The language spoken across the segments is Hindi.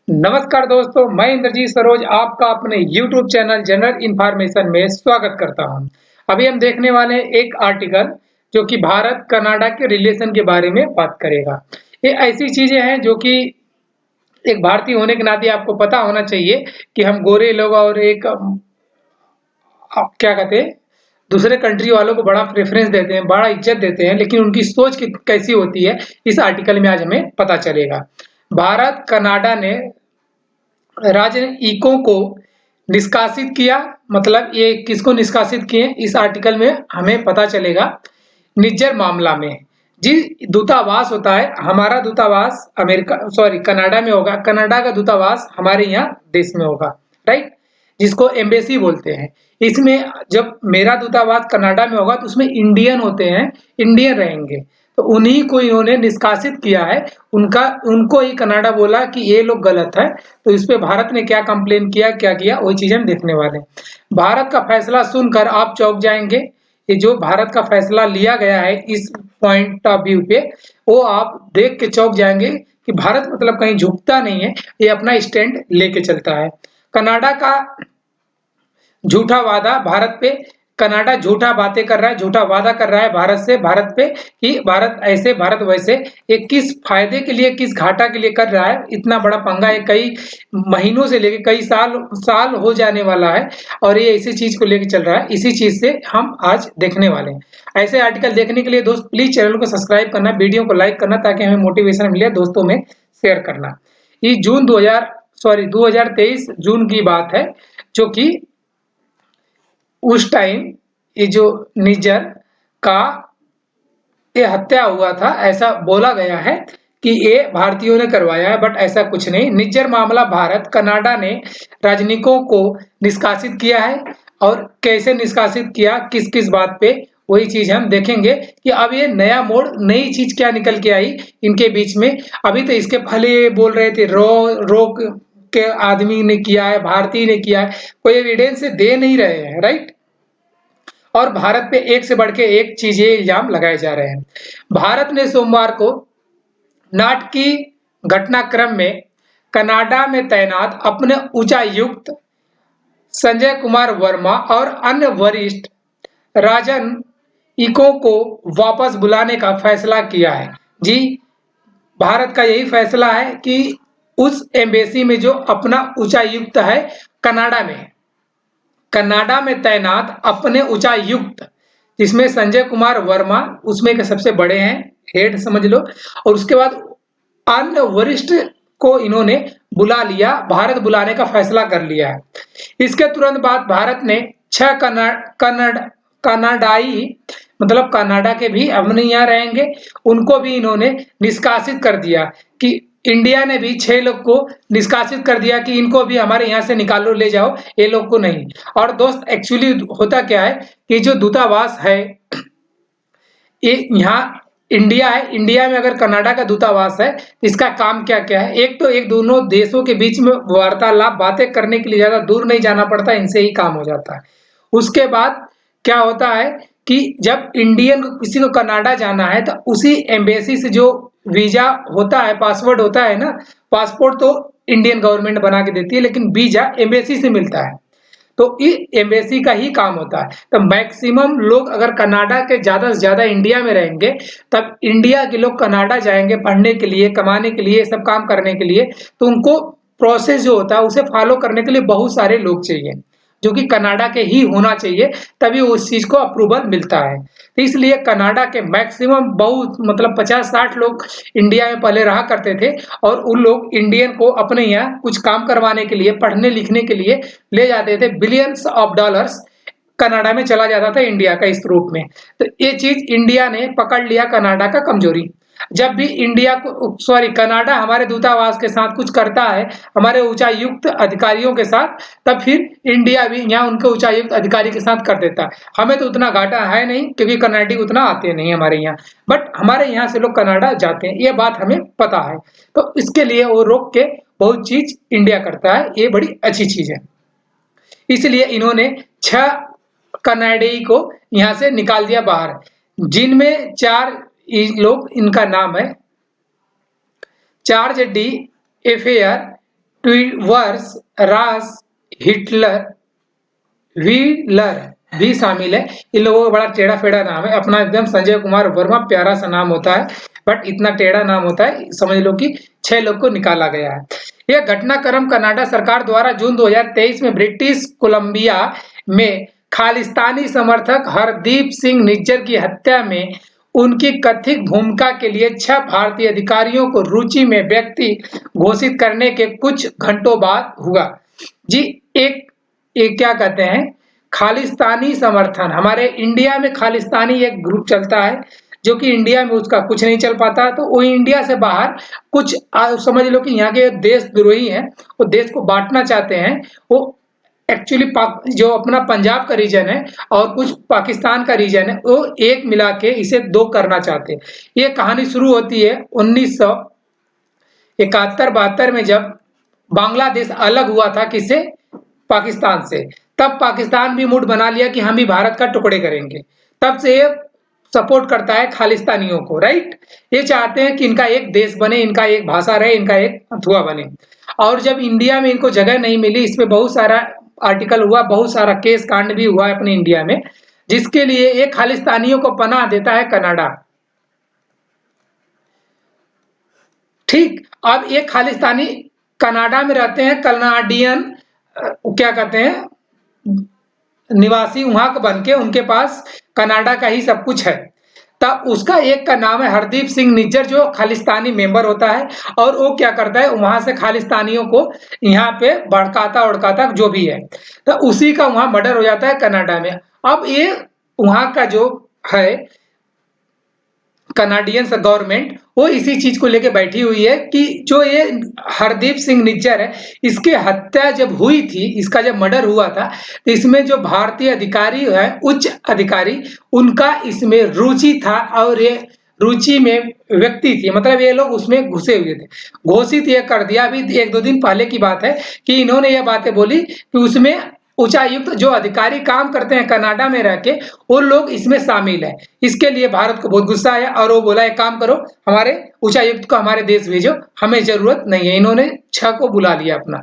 नमस्कार दोस्तों, मैं इंद्रजीत सरोज आपका अपने YouTube चैनल जनरल इन्फॉर्मेशन में स्वागत करता हूं। अभी हम देखने वाले हैं एक आर्टिकल जो कि भारत कनाडा के रिलेशन के बारे में बात करेगा। ये ऐसी चीजें हैं जो कि एक भारतीय होने के नाते आपको पता होना चाहिए कि हम गोरे लोग और एक क्या कहते हैं दूसरे कंट्री वालों को बड़ा प्रेफरेंस देते हैं, बड़ा इज्जत देते हैं, लेकिन उनकी सोच कैसी होती है इस आर्टिकल में आज हमें पता चलेगा। भारत कनाडा ने राजनयिकों को निष्कासित किया। मतलब ये किसको निष्कासित किए इस आर्टिकल में हमें पता चलेगा। निज्जर मामला में जी दूतावास होता है, हमारा दूतावास अमेरिका कनाडा में होगा, कनाडा का दूतावास हमारे यहाँ देश में होगा, राइट, जिसको एम्बेसी बोलते हैं। इसमें जब मेरा दूतावास कनाडा में होगा तो उसमें इंडियन होते हैं, इंडियन रहेंगे, तो उन्हीं को इन्होंने निष्कासित किया है। उनको ही कनाडा बोला कि ये लोग गलत है। तो इस पे भारत ने क्या कंप्लेन किया, क्या किया, वही चीज हम देखने वाले हैं। भारत का फैसला सुनकर आप चौंक जाएंगे। ये जो भारत का फैसला लिया गया है इस पॉइंट ऑफ व्यू पे, वो आप देख के चौंक जाएंगे कि भारत मतलब कहीं झुकता नहीं है, ये अपना स्टैंड लेके चलता है। कनाडा का झूठा वादा भारत पे, कनाडा झूठा बातें कर रहा है, झूठा वादा कर रहा है भारत पे कि भारत ऐसे भारत वैसे। ये किस फायदे के लिए, किस घाटा के लिए कर रहा है, इतना बड़ा पंगा है, कई महीनों से लेके कई साल साल हो जाने वाला है और ये इसी चीज को लेके चल रहा है। इसी चीज से हम आज देखने वाले हैं। ऐसे आर्टिकल देखने के लिए दोस्त प्लीज चैनल को सब्सक्राइब करना, वीडियो को लाइक करना ताकि हमें मोटिवेशन मिले, दोस्तों में शेयर करना। ये 2023 जून की बात है, जो कि उस टाइम ये जो निज्जर का ये हत्या हुआ था, ऐसा बोला गया है कि ये भारतीयों ने करवाया है, बट ऐसा कुछ नहीं। निज्जर मामला भारत कनाडा ने राजनयिकों को निष्कासित किया है, और कैसे निष्कासित किया, किस किस बात पे, वही चीज हम देखेंगे कि अब ये नया मोड़, नई चीज क्या निकल के आई इनके बीच में। अभी तो इसके पहले ये बोल रहे थे रो के आदमी ने किया है, भारतीय ने किया है, कोई एविडेंस दे नहीं रहे हैं, राइट। और भारत पे एक से बढ़ के एक चीजें इल्जाम लगाए जा रहे हैं। भारत ने सोमवार को नाटकीय घटनाक्रम में कनाडा में तैनात अपने उच्चायुक्त संजय कुमार वर्मा और अन्य वरिष्ठ राजनयिकों को वापस बुलाने का फैसला किया है। जी, भारत का यही फैसला है कि उस एम्बेसी में जो अपना उच्चायुक्त है कनाडा में तैनात अपने उच्चायुक्त, जिसमें संजय कुमार वर्मा उसमें के सबसे बड़े हैं, हेड समझ लो, और उसके बाद अन्य वरिष्ठ को इन्होंने बुला लिया, भारत बुलाने का फैसला कर लिया है। इसके तुरंत बाद भारत ने 6 कनाडाई, मतलब कनाडा के भी अपने यहाँ रहेंगे, उनको भी इन्होंने निष्कासित कर दिया। कि इंडिया ने भी 6 लोग को निष्कासित कर दिया कि इनको भी हमारे यहाँ से निकालो, ले जाओ, ये लोग को नहीं। और दोस्त एक्चुअली होता क्या है कि जो दूतावास है ये यहाँ इंडिया है, इंडिया में अगर कनाडा का दूतावास है, इसका काम क्या क्या है। एक तो एक दोनों देशों के बीच में वार्तालाप, बातें करने के लिए ज्यादा दूर नहीं जाना पड़ता, इनसे ही काम हो जाता है। उसके बाद क्या होता है कि जब इंडियन को किसी को कनाडा जाना है तो उसी एम्बेसी से जो वीजा होता है, पासवर्ड होता है ना, पासपोर्ट तो इंडियन गवर्नमेंट बना के देती है, लेकिन वीजा एम्बेसी से मिलता है। तो ये एम्बेसी का ही काम होता है। तो मैक्सिमम लोग अगर कनाडा के ज्यादा से ज्यादा इंडिया में रहेंगे, तब इंडिया के लोग कनाडा जाएंगे पढ़ने के लिए, कमाने के लिए, सब काम करने के लिए। तो उनको प्रोसेस जो होता है उसे फॉलो करने के लिए बहुत सारे लोग चाहिए, जो कि कनाडा के ही होना चाहिए, तभी उस चीज को अप्रूवल मिलता है। तो इसलिए कनाडा के मैक्सिमम बहुत मतलब 50-60 लोग इंडिया में पहले रहा करते थे, और उन लोग इंडियन को अपने यहाँ कुछ काम करवाने के लिए, पढ़ने लिखने के लिए ले जाते थे। बिलियंस ऑफ डॉलर्स कनाडा में चला जाता था इंडिया का इस रूप में। तो ये चीज इंडिया ने पकड़ लिया, कनाडा का कमजोरी। जब भी इंडिया को कनाडा हमारे दूतावास के साथ कुछ करता है, हमारे उच्चायुक्त अधिकारियों के साथ, तब फिर इंडिया भी यहाँ उनके उच्चायुक्त अधिकारी के साथ कर देता है। हमें तो उतना घाटा है नहीं, क्योंकि कनाडी उतना आते नहीं हमारे यहाँ, बट हमारे यहाँ से लोग कनाडा जाते हैं, ये बात हमें पता है। तो इसके लिए वो रोक के बहुत चीज इंडिया करता है, ये बड़ी अच्छी चीज है। इसलिए इन्होंने 6 कनाडाई को यहाँ से निकाल दिया बाहर, जिनमें 4 लोग, इनका नाम है चार्ज डी एफेयर ट्यूवर्स रास हिटलर व्हीलर भी शामिल है। इन लोगों का बड़ा टेढ़ा फेढ़ा नाम है, अपना एकदम संजय कुमार वर्मा प्यारा सा नाम होता है, बट इतना टेढ़ा नाम होता है, समझ लो कि 6 लोग को निकाला गया है। यह घटनाक्रम कनाडा सरकार द्वारा जून 2023 में ब्रिटिश कोलंबिया में खालिस्तानी समर्थक हरदीप सिंह निज्जर की हत्या में उनकी कथित भूमिका के लिए 6 भारतीय अधिकारियों को रुचि में व्यक्ति घोषित करने के कुछ घंटों बाद हुआ। जी, एक क्या कहते हैं, खालिस्तानी समर्थन। हमारे इंडिया में खालिस्तानी एक ग्रुप चलता है जो कि इंडिया में उसका कुछ नहीं चल पाता, तो वो इंडिया से बाहर कुछ समझ लो कि यहाँ के देशद्रोही हैं, वो देश को बांटना चाहते हैं। वो एक्चुअली जो अपना पंजाब का रीजन है और कुछ पाकिस्तान का रीजन है, वो एक मिला के इसे 2 करना चाहते हैं। ये कहानी शुरू होती है 1971-72 में, जब बांग्लादेश अलग हुआ था किससे, पाकिस्तान से। तब पाकिस्तान भी मूड बना लिया कि हम भी भारत का टुकड़े करेंगे। तब से ये सपोर्ट करता है खालिस्तानियों को, राइट। ये चाहते हैं कि इनका एक देश बने, इनका एक भाषा रहे, इनका एक हथुआ बने। और जब इंडिया में इनको जगह नहीं मिली, इस पे बहुत सारा आर्टिकल हुआ, बहुत सारा केस कांड भी हुआ है अपने इंडिया में, जिसके लिए ये खालिस्तानियों को पनाह देता है कनाडा। ठीक, अब ये खालिस्तानी कनाडा में रहते हैं, कनाडियन क्या कहते हैं, निवासी वहां का बन के, उनके पास कनाडा का ही सब कुछ है। तब उसका एक का नाम है हरदीप सिंह निज्जर, जो खालिस्तानी मेंबर होता है, और वो क्या करता है, वहां से खालिस्तानियों को यहाँ पे भड़काता उड़काता जो भी है, तो उसी का वहां मर्डर हो जाता है कनाडा में। अब ये वहां का जो है कनाडियन गवर्नमेंट, वो इसी चीज को लेके बैठी हुई है कि जो ये हरदीप सिंह निज्जर है, इसकी हत्या जब हुई थी, इसका जब मर्डर हुआ था, तो इसमें जो भारतीय अधिकारी है, उच्च अधिकारी, उनका इसमें रुचि था, और ये रुचि में व्यक्ति थी, मतलब ये लोग उसमें घुसे हुए थे। घोषित ये कर दिया, अभी 1-2 दिन पहले की बात है कि इन्होंने ये बातें बोली कि उसमें उच्चायुक्त जो अधिकारी काम करते हैं कनाडा में रह के, वो लोग इसमें शामिल है। इसके लिए भारत को बहुत गुस्सा आया, और वो बोला एक काम करो, हमारे उच्चायुक्त को हमारे देश भेजो, हमें जरूरत नहीं है। इन्होंने 6 को बुला लिया अपना।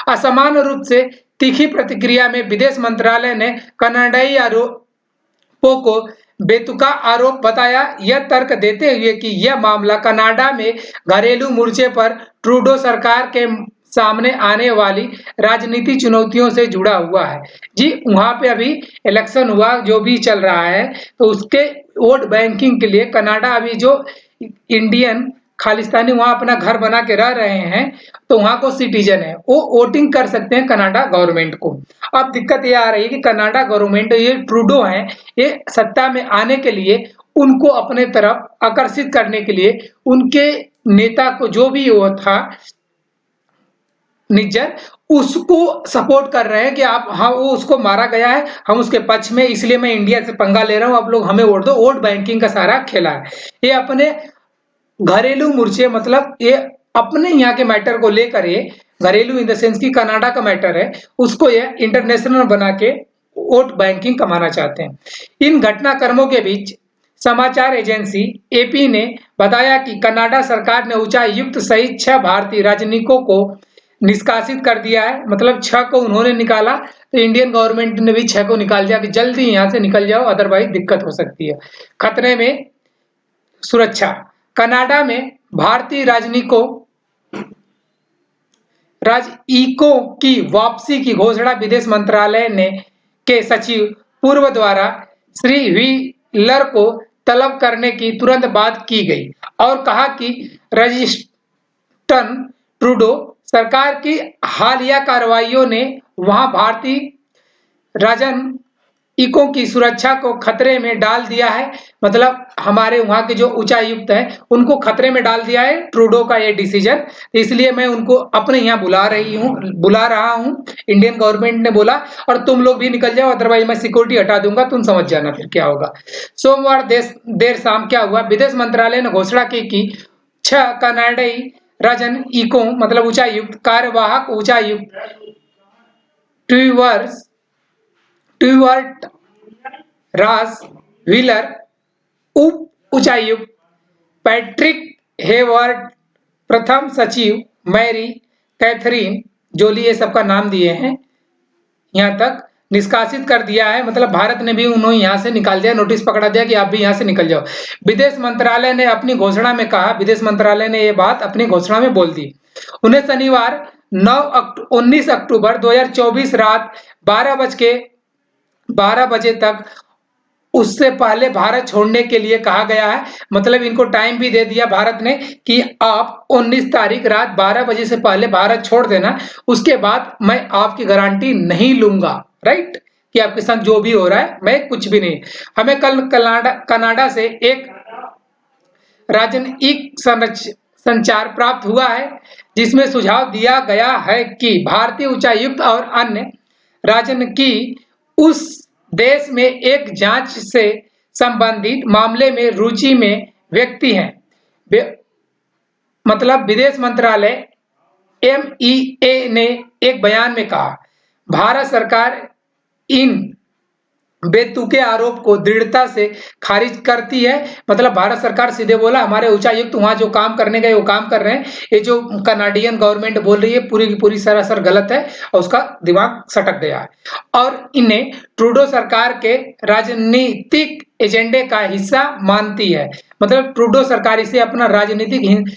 असमान रूप से तीखी प्रतिक्रिया में विदेश मंत्रालय ने कनाडाई आरोपों को बेतुका आरोप बताया, यह तर्क देते हुए कि यह मामला कनाडा में घरेलू मोर्चे पर ट्रूडो सरकार के सामने आने वाली राजनीतिक चुनौतियों से जुड़ा हुआ है। जी, वहां पे अभी इलेक्शन हुआ, जो भी चल रहा है, तो उसके वोट बैंकिंग के लिए कनाडा अभी जो इंडियन खालिस्तानी वहां अपना घर बना के रह रहे हैं, तो वहां को सिटीजन है, वो वोटिंग कर सकते हैं कनाडा गवर्नमेंट को। अब दिक्कत ये आ रही है कि कनाडा गवर्नमेंट, ये ट्रूडो है, ये सत्ता में आने के लिए, उनको अपने तरफ आकर्षित करने के लिए, उनके नेता को जो भी वो था निज्जर, उसको सपोर्ट कर रहे हैं कि आप, हाँ वो उसको मारा गया है, हम उसके पक्ष में, इसलिए मैं इंडिया से पंगा ले रहा हूं, आप लोग हमें वोट दो। वोट बैंकिंग का सारा खेला है। ये अपने घरेलू मोर्चे, मतलब ये अपने यहाँ के मैटर को लेकर, ये घरेलू इन द सेंस की कनाडा का मैटर है, उसको ये इंटरनेशनल बना के वोट बैंकिंग कमाना चाहते हैं। इन घटनाक्रमों के बीच समाचार एजेंसी एपी ने बताया कि कनाडा सरकार ने उच्चायुक्त सहित 6 भारतीय राजनयिकों को निष्कासित कर दिया है। मतलब 6 को उन्होंने निकाला, तो इंडियन गवर्नमेंट ने भी 6 को निकाल दिया कि जल्दी यहाँ से निकल जाओ, अदरवाइज दिक्कत हो सकती है। खतरे में सुरक्षा। कनाडा में भारतीय राजनयिकों की वापसी की घोषणा विदेश मंत्रालय ने के सचिव पूर्व द्वारा श्री व्हीलर को तलब करने की तुरंत बाद की गई, और कहा कि रजिस्टन ट्रूडो सरकार की हालिया कार्रवाइयों ने वहां भारतीय राजनयिकों की सुरक्षा को खतरे में डाल दिया है। मतलब हमारे वहां के जो उच्चायुक्त हैं, उनको खतरे में डाल दिया है ट्रूडो का ये डिसीजन, इसलिए मैं उनको अपने यहाँ बुला रहा हूँ। इंडियन गवर्नमेंट ने बोला, और तुम लोग भी निकल जाओ, अदरवाइज मैं सिक्योरिटी हटा दूंगा, तुम समझ जाना फिर क्या होगा। सोमवार देर शाम क्या हुआ, विदेश मंत्रालय ने घोषणा की कि 6 कनाडाई राजनयिकों, मतलब उच्चायुक्त, कार्यवाहक उच्चायुक्त ट्यूवर्ट रास व्हीलर, उप उच्चायुक्त पैट्रिक हेवर्ट, प्रथम सचिव मैरी कैथरीन जोली ये सबका नाम दिए हैं, यहाँ तक निष्कासित कर दिया है। मतलब भारत ने भी उन्हें यहाँ से निकाल दिया, नोटिस पकड़ा दिया कि आप भी यहाँ से निकल जाओ। विदेश मंत्रालय ने अपनी घोषणा में कहा, विदेश मंत्रालय ने ये बात अपनी घोषणा में बोल दी। उन्हें शनिवार 19 अक्टूबर 2024 रात 12 बजे तक उससे पहले भारत छोड़ने के लिए कहा गया है। मतलब इनको टाइम भी दे दिया भारत ने कि आप 19 तारीख रात 12 बजे से पहले भारत छोड़ देना, उसके बाद मैं आपकी गारंटी नहीं लूंगा, राइट, कि आपके साथ जो भी हो रहा है मैं कुछ भी नहीं। हमें कल कनाडा से एक राजनयिक संचार प्राप्त हुआ है, जिसमें सुझाव दिया गया है कि भारतीय उच्चायुक्त और अन्य राजनयिक उस देश में एक जांच से संबंधित मामले में रुचि में व्यक्ति हैं। मतलब विदेश मंत्रालय MEA ने एक बयान में कहा, भारत सरकार इन बेतुके आरोप को दृढ़ता से खारिज करती है। मतलब भारत सरकार सीधे बोला, हमारे उच्चायुक्त वहां जो काम करने गए वो काम कर रहे हैं, ये जो कनाडियन गवर्नमेंट बोल रही है पूरी की पूरी सरासर गलत है और उसका दिमाग सटक गया है और इन्हें ट्रूडो सरकार के राजनीतिक एजेंडे का हिस्सा मानती है। मतलब ट्रूडो सरकार इसे अपना राजनीतिक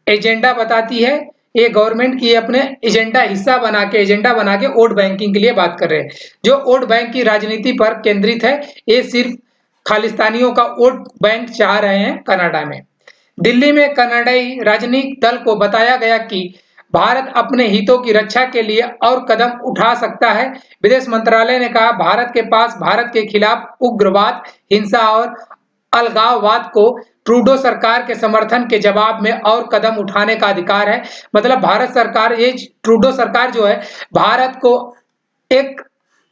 एजेंडा बताती है। ये गवर्नमेंट की अपने एजेंडा बना के वोट बैंकिंग के लिए बात कर रहे हैं। जो वोट बैंक की राजनीति पर केंद्रित है, ये सिर्फ खालिस्तानियों का वोट बैंक चाह रहे हैं कनाडा में। दिल्ली में कनाडाई राजनीतिक दल को बताया गया कि भारत अपने हितों की रक्षा के लिए और कदम उठा सकता है। विदेश मंत्रालय ने कहा, भारत के पास भारत के खिलाफ उग्रवाद, हिंसा और अलगाववाद को ट्रूडो सरकार के समर्थन के जवाब में और कदम उठाने का अधिकार है। मतलब भारत सरकार, ये ट्रूडो सरकार जो है भारत को एक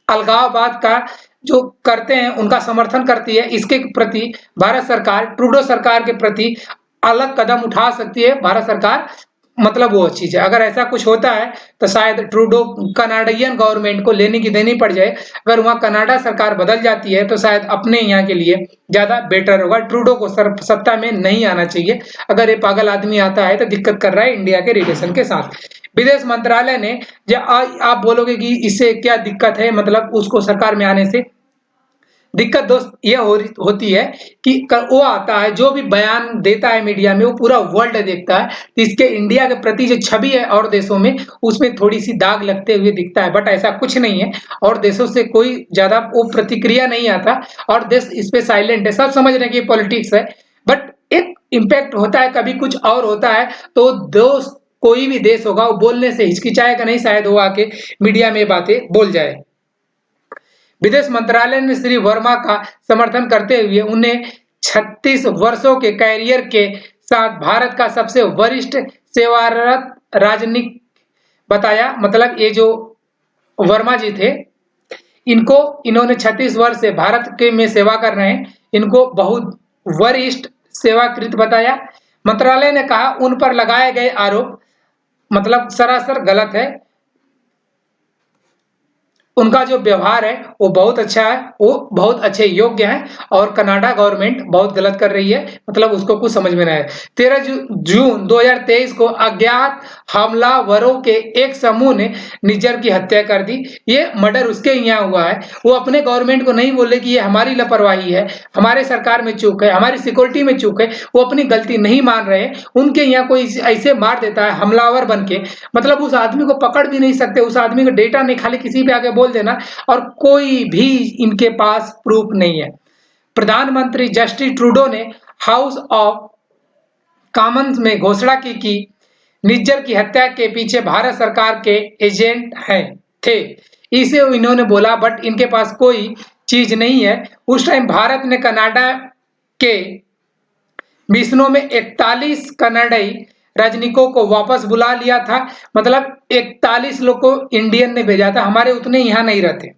अलगाववाद का जो करते हैं उनका समर्थन करती है। इसके प्रति भारत सरकार ट्रूडो सरकार के प्रति अलग कदम उठा सकती है भारत सरकार। मतलब वो चीज है, अगर ऐसा कुछ होता है तो शायद ट्रूडो कनाडियन गवर्नमेंट को लेने की देनी पड़ जाए। अगर वहां कनाडा सरकार बदल जाती है तो शायद अपने यहाँ के लिए ज्यादा बेटर होगा। ट्रूडो को सत्ता में नहीं आना चाहिए। अगर ये पागल आदमी आता है तो दिक्कत कर रहा है इंडिया के रिलेशन के साथ। विदेश मंत्रालय ने, आप बोलोगे कि इससे क्या दिक्कत है, मतलब उसको सरकार में आने से दिक्कत दोस्त ये होती है कि वो आता है जो भी बयान देता है मीडिया में, वो पूरा वर्ल्ड देखता है, तो इसके इंडिया के प्रति जो छवि है और देशों में, उसमें थोड़ी सी दाग लगते हुए दिखता है। बट ऐसा कुछ नहीं है और देशों से कोई ज्यादा वो प्रतिक्रिया नहीं आता और देश इस पे साइलेंट है। सब समझ रहे हैं कि पॉलिटिक्स है, बट एक इम्पैक्ट होता है, कभी कुछ और होता है तो दोस्त कोई भी देश होगा वो बोलने से हिचकिचाएगा नहीं, शायद वो आके मीडिया में बातें बोल जाए। विदेश मंत्रालय ने श्री वर्मा का समर्थन करते हुए उन्हें 36 वर्षों के कैरियर के साथ भारत का सबसे वरिष्ठ सेवारत राजनीतिक बताया। मतलब ये जो वर्मा जी थे, इन्होंने 36 वर्ष से भारत के में सेवा कर रहे हैं, इनको बहुत वरिष्ठ सेवाकृत बताया। मंत्रालय ने कहा, उन पर लगाए गए आरोप मतलब सरासर गलत है। उनका जो व्यवहार है वो बहुत अच्छा है, वो बहुत अच्छे योग्य हैं और कनाडा गवर्नमेंट बहुत गलत कर रही है। मतलब उसको कुछ समझ में नहीं आया। 13 जून 2023 को अज्ञात हमलावरों के एक समूह ने निज्जर की हत्या कर दी। ये मर्डर उसके यहाँ हुआ है। वो अपने गवर्नमेंट को नहीं बोले कि ये हमारी लापरवाही है, हमारे सरकार में चूक है, हमारी सिक्योरिटी में चूक है, वो अपनी गलती नहीं मान रहे। उनके यहाँ कोई ऐसे मार देता है हमलावर बन के, मतलब उस आदमी को पकड़ भी नहीं सकते, उस आदमी का डेटा नहीं, खाली किसी पे आगे बोल देना और कोई भी इनके पास प्रूफ नहीं है। प्रधानमंत्री जस्टिन ट्रूडो ने हाउस ऑफ कॉमन्स में घोषणा की कि निज्जर की हत्या के पीछे भारत सरकार के एजेंट थे। इसे इन्होंने बोला, बट इनके पास कोई चीज नहीं है। उस टाइम भारत ने कनाडा के मिशनों में 41 कनाडाई राजनयिकों को वापस बुला लिया था। मतलब 41 लोग को इंडियन ने भेजा था। हमारे उतने यहाँ नहीं रहते,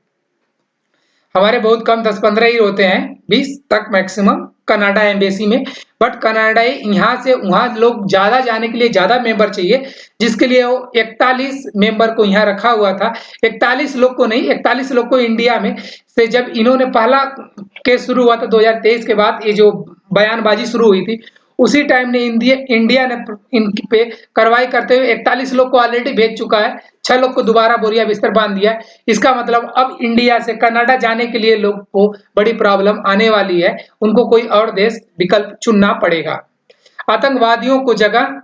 हमारे बहुत कम 10-15 ही होते हैं, 20 तक मैक्सिमम कनाडा एम्बेसी में। बट कनाडाई यहाँ से वहाँ लोग ज्यादा जाने के लिए ज्यादा मेंबर चाहिए, जिसके लिए वो 41 मेंबर को यहाँ रखा हुआ था। 41 लोग को नहीं, 41 लोग को इंडिया में से जब इन्होंने पहला केस शुरू हुआ था 2023 के बाद, ये जो बयानबाजी शुरू हुई थी, उसी टाइम ने इंडिया ने इन पे कार्रवाई करते हुए 41 लोग को ऑलरेडी भेज चुका है। 6 लोग को दोबारा बोरिया बिस्तर बांध दिया। इसका मतलब अब इंडिया से कनाडा जाने के लिए लोग को बड़ी प्रॉब्लम आने वाली है, उनको कोई और देश विकल्प चुनना पड़ेगा। आतंकवादियों को जगह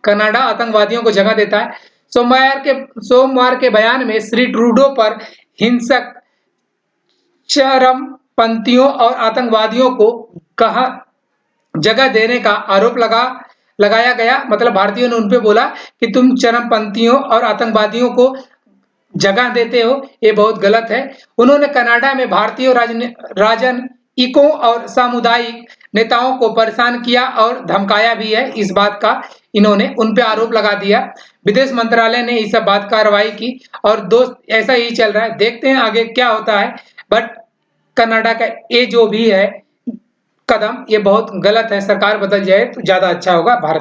कनाडा आतंकवादियों को जगह देता है। सोमवार के बयान में श्री ट्रूडो पर हिंसक चरमपंथियों और आतंकवादियों को कहा जगह देने का आरोप लगाया गया। मतलब भारतीयों ने उन पे बोला कि तुम चरमपंथियों और आतंकवादियों को जगह देते हो, ये बहुत गलत है। उन्होंने कनाडा में भारतीय राजनयिकों और सामुदायिक नेताओं को परेशान किया और धमकाया भी है। इस बात का इन्होंने उन पे आरोप लगा दिया। विदेश मंत्रालय ने इस बात कार्रवाई की और दोस्त ऐसा ही चल रहा है, देखते हैं आगे क्या होता है। बट कनाडा का ये जो भी है कदम, ये बहुत गलत है। सरकार बदल जाए तो ज्यादा अच्छा होगा भारत